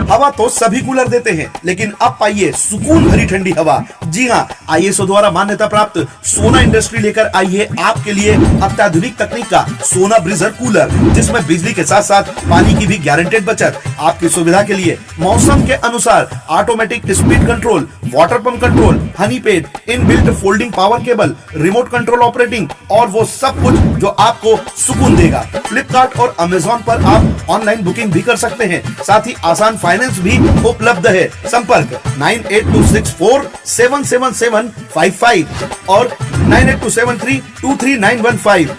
हवा तो सभी कूलर देते हैं, लेकिन अब पाइए सुकून भरी ठंडी हवा। जी हाँ, ISO द्वारा मान्यता प्राप्त सोना इंडस्ट्री लेकर आई है आपके लिए अत्याधुनिक तकनीक का सोना ब्रीजर कूलर, जिसमें बिजली के साथ साथ पानी की भी गारंटेड बचत। आपकी सुविधा के लिए मौसम के अनुसार automatic speed control, water pump control, Honey paid, inbuilt folding power cable, remote control operating और वो सब कुछ जो आपको सुकून देगा। फ्लिपकार्ट और अमेजॉन पर आप ऑनलाइन बुकिंग भी कर सकते हैं, साथ ही आसान फाइनेंस भी उपलब्ध है। संपर्क 9826477755 और 9827323915।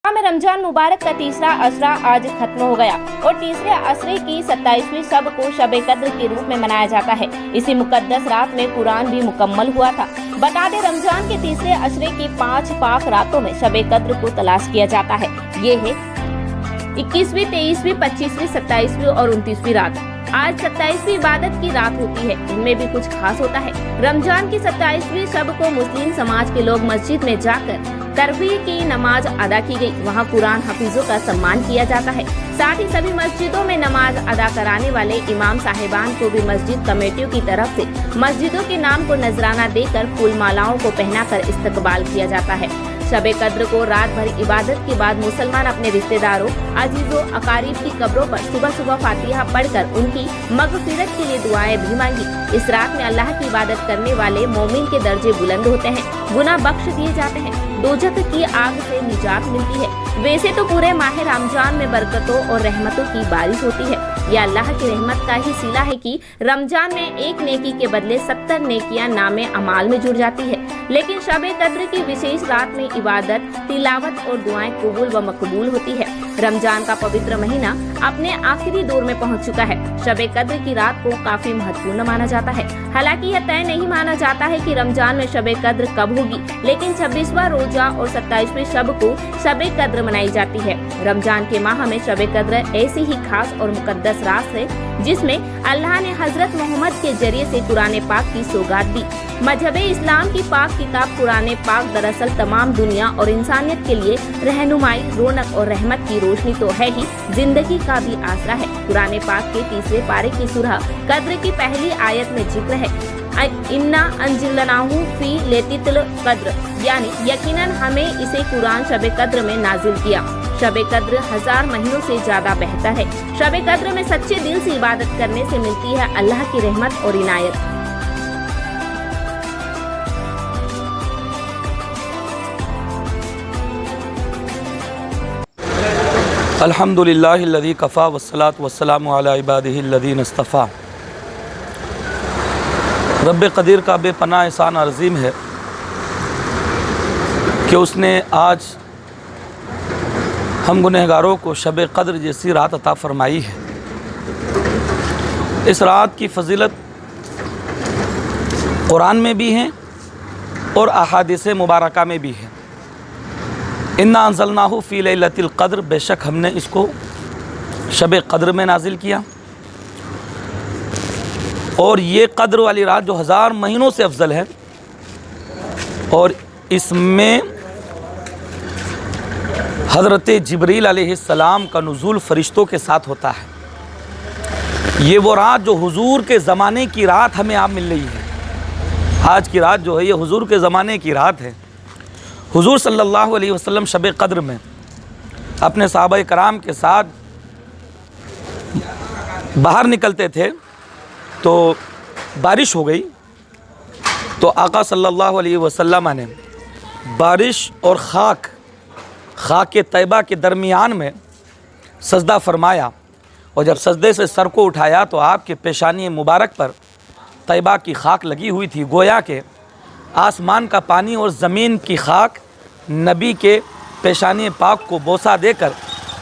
में रमजान मुबारक का तीसरा असरा आज खत्म हो गया और तीसरे असरे की 27वीं शब को शबे कद्र के रूप में मनाया जाता है। इसी मुकद्दस रात में कुरान भी मुकम्मल हुआ था। बता दें, रमजान के तीसरे असरे की 5 पाक रातों में शबे कद्र को तलाश किया जाता है। ये है 21वीं, 23वीं, 25वीं, 27वीं और 29वीं रात। आज 27वीं इबादत की रात होती है। इनमें भी कुछ खास होता है। रमजान की 27वीं शब को मुस्लिम समाज के लोग मस्जिद में जाकर तरावीह की नमाज अदा की गई। वहाँ कुरान हाफिजों का सम्मान किया जाता है। साथ ही सभी मस्जिदों में नमाज अदा कराने वाले इमाम साहिबान को भी मस्जिद कमेटियों की तरफ से मस्जिदों के नाम को नजराना देकर फूल मालाओं को पहनाकर इस्तकबाल किया जाता है। शबे कद्र को रात भर इबादत के बाद मुसलमान अपने रिश्तेदारों, अजीजों, अकारीब की कब्रों पर सुबह सुबह फातिहा पढ़कर उनकी मगफिरत के लिए दुआएं भी मांगी। इस रात में अल्लाह की इबादत करने वाले मोमिन के दर्जे बुलंद होते हैं, गुनाह बख्श दिए जाते हैं, दोजख की आग से निजात मिलती है। वैसे तो पूरे माह रमजान में बरकतों और रहमतों की बारिश होती है। यह अल्लाह की रहमत का ही सिला है कि रमजान में एक नेकी के बदले 70 नेकियां नामे अमाल में जुड़ जाती है। लेकिन शबे कद्र की विशेष रात में इबादत, तिलावत और दुआएं कबूल व मकबूल होती है। रमजान का पवित्र महीना अपने आखिरी दौर में पहुंच चुका है। शबे कद्र की रात को काफी महत्वपूर्ण माना जाता है। हालांकि यह तय नहीं माना जाता है कि रमजान में शबे कद्र कब होगी, लेकिन 26वां रोजा और 27वीं शब को शबे कद्र मनाई जाती है। रमजान के माह में शबे कद्र ऐसी ही खास और मुकद्दस रात है जिसमें अल्लाह ने हजरत मोहम्मद के जरिए से कुरान पाक की सौगात दी। मजहब इस्लाम की पाक किताब कुरान पाक दरअसल तमाम दुनिया और इंसानियत के लिए रहनुमाई, रौनक और रहमत की रोशनी तो है ही, जिंदगी का भी आसरा है। कुरान पाक के तीसरे पारे की सूरह कद्र की पहली आयत में जिक्र है, इन्ना अंजिलनाहु फी लैलतिल कद्र, यानी यकीनन हमें इसे कुरान शबे कद्र में नाजिल किया। शबे कद्र 1000 महीनों से ज्यादा बेहतर है। शबे कद्र में सच्चे दिल से इबादत करने से मिलती है अल्लाह की रहमत और इनायत। अल्हम्दुलिल्लाहिल्लज़ी कफ़ा वस्सलातु वस्सलामु अला इबादिहिल्लज़ीना इस्तफ़ा। रब्ब क़दीर का बेपनाह एहसान अज़ीम है कि उसने आज हम गुनहगारों को शब क़द्र जैसी रात अता फ़रमाई है। इस रात की फ़जीलत कुरान में भी है और अहादीस मुबारका में भी है। इन्ना अंज़लनाहु फ़ी लैलतिल क़द्र, बेशक हमने इसको शब क़द्र में नाजिल किया। और ये क़द्र वाली रात जो 1000 महीनों से अफजल है, और इसमें हज़रत जिब्रील अलैहिस्सलाम का नुज़ूल फ़रिश्तों के साथ होता है। ये वो रात जो हुजूर के ज़माने की रात हमें आप मिल रही है। आज की रात जो है ये हुजूर के ज़माने की रात है। हुजूर सल्लल्लाहु अलैहि वसल्लम शब क़द्र में अपने सहाबा कराम के साथ बाहर निकलते थे तो बारिश हो गई, तो आका सल्लल्लाहु अलैहि वसल्लम ने बारिश और खाक के तैबा के दरमियान में सजदा फरमाया, और जब सजदे से सर को उठाया तो आपके पेशानी मुबारक पर तैबा की खाक लगी हुई थी। गोया के आसमान का पानी और ज़मीन की खाक नबी के पेशानी पाक को बोसा देकर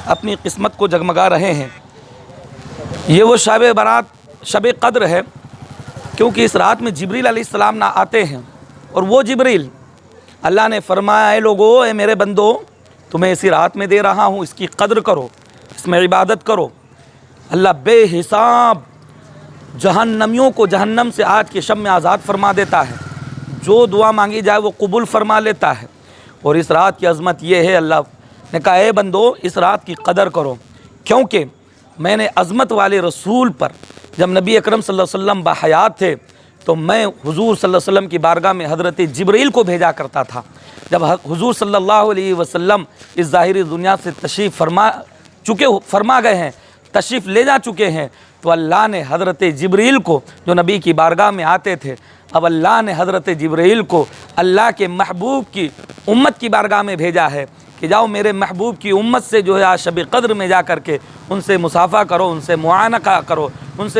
अपनी किस्मत को जगमगा रहे हैं। ये वो शब क़द्र है क्योंकि इस रात में जिब्रील अलैहिस्सलाम ना आते हैं, और वो जिब्रील अल्लाह ने फरमाया, ऐ लोगो, ऐ मेरे बंदो, तुम्हें इसी रात में दे रहा हूँ, इसकी कद्र करो, इसमें इबादत करो। अल्लाह बेहिसाब जहन्नमियों को जहन्नम से आज के शब में आज़ाद फरमा देता है। जो दुआ मांगी जाए वो कबूल फरमा लेता है। और इस रात की अज़मत ये है, अल्लाह ने कहा, ए बंदो, इस रात की कदर करो, क्योंकि میں نے عظمت والے رسول پر جب نبی اکرم صلی اللہ علیہ وسلم باحیات تھے تو میں حضور صلی اللہ علیہ وسلم کی بارگاہ میں حضرت جبرائیل کو بھیجا کرتا تھا۔ جب حضور صلی اللہ علیہ وسلم اس ظاہری دنیا سے تشریف فرما گئے ہیں، تشریف لے جا چکے ہیں، تو اللہ نے حضرت جبرائیل کو جو نبی کی بارگاہ میں آتے تھے، اب اللہ نے حضرت جبرائیل کو اللہ کے محبوب کی امت کی بارگاہ میں بھیجا ہے کہ جاؤ میرے محبوب کی امت سے جو ہے آج شب قدر میں جا کر کے ان سے مصافحہ کرو، ان سے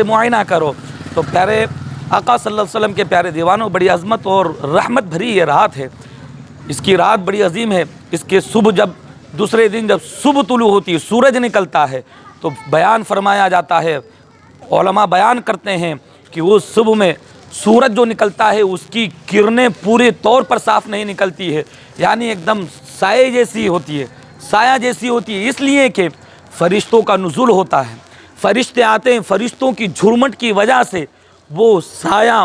معائنہ کرو۔ تو پیارے آقا صلی اللہ علیہ وسلم کے پیارے دیوانوں، بڑی عظمت اور رحمت بھری یہ رات ہے، اس کی رات بڑی عظیم ہے۔ اس کے صبح جب دوسرے دن جب صبح طلوع ہوتی ہے، سورج نکلتا ہے، تو بیان فرمایا جاتا ہے، علماء بیان کرتے ہیں کہ وہ صبح میں سورج جو نکلتا ہے اس کی کرنیں پورے طور پر صاف نہیں نکلتی ہے، یعنی ایک دم سایہ جیسی ہوتی ہے، اس لیے کہ فرشتوں کا نزول ہوتا ہے، فرشتے آتے ہیں، فرشتوں کی جھرمٹ کی وجہ سے وہ سایہ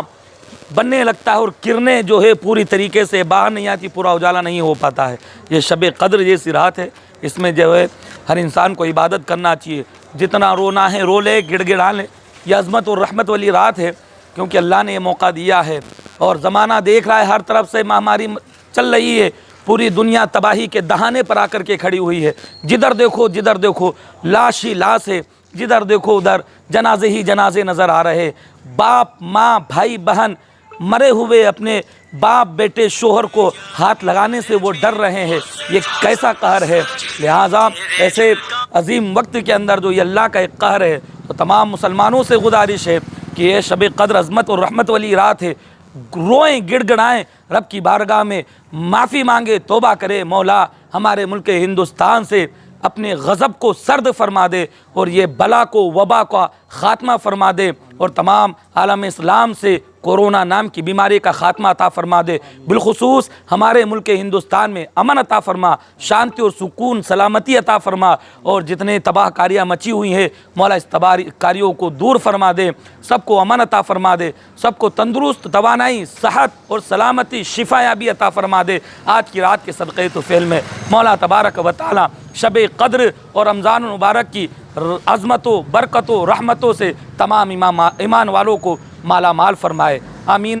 بننے لگتا ہے اور کرنیں جو ہے پوری طریقے سے باہر نہیں آتی، پورا اجالا نہیں ہو پاتا ہے۔ یہ شب قدر جیسی رات ہے، اس میں جو ہے ہر انسان کو عبادت کرنا چاہیے، جتنا رونا ہے رو لے، گڑ گڑا لے۔ یہ عظمت اور رحمت والی رات ہے کیونکہ اللہ نے یہ موقع دیا ہے، اور زمانہ دیکھ رہا ہے ہر طرف سے مہاماری چل رہی ہے، پوری دنیا تباہی کے دہانے پر آ کر کے کھڑی ہوئی ہے، جدھر دیکھو لاش ہی لاش ہے، جدھر دیکھو ادھر جنازے ہی جنازے نظر آ رہے، باپ ماں بھائی بہن مرے ہوئے اپنے باپ بیٹے شوہر کو ہاتھ لگانے سے وہ ڈر رہے ہیں۔ یہ کیسا قہر ہے، لہٰذا ایسے عظیم وقت کے اندر جو یہ اللہ کا ایک قہر ہے، تو تمام مسلمانوں سے گزارش ہے کہ یہ شب قدر عظمت اور رحمت والی رات ہے، روئیں گڑ گڑائیں، رب کی بارگاہ میں معافی مانگے، توبہ کرے، مولا ہمارے ملک ہندوستان سے اپنے غضب کو سرد فرما دے اور یہ بلا کو وبا کا خاتمہ فرما دے، اور تمام عالم اسلام سے کورونا نام کی بیماری کا خاتمہ عطا فرما دے، بالخصوص ہمارے ملک ہندوستان میں امن عطا فرما، شانتی اور سکون سلامتی عطا فرما، اور جتنے تباہ کاریاں مچی ہوئی ہیں مولا اس تباہ کاریوں کو دور فرما دے، سب کو امن عطا فرما دے، سب کو تندرست توانائی صحت اور سلامتی شفا یابی عطا فرما دے۔ آج کی رات کے صدقے تو فعل میں مولا تبارک و تعالی شب قدر اور رمضان المبارک کی عظمتوں برکتوں رحمتوں سے تمام ایمان والوں کو مالا مال فرمائے، آمین۔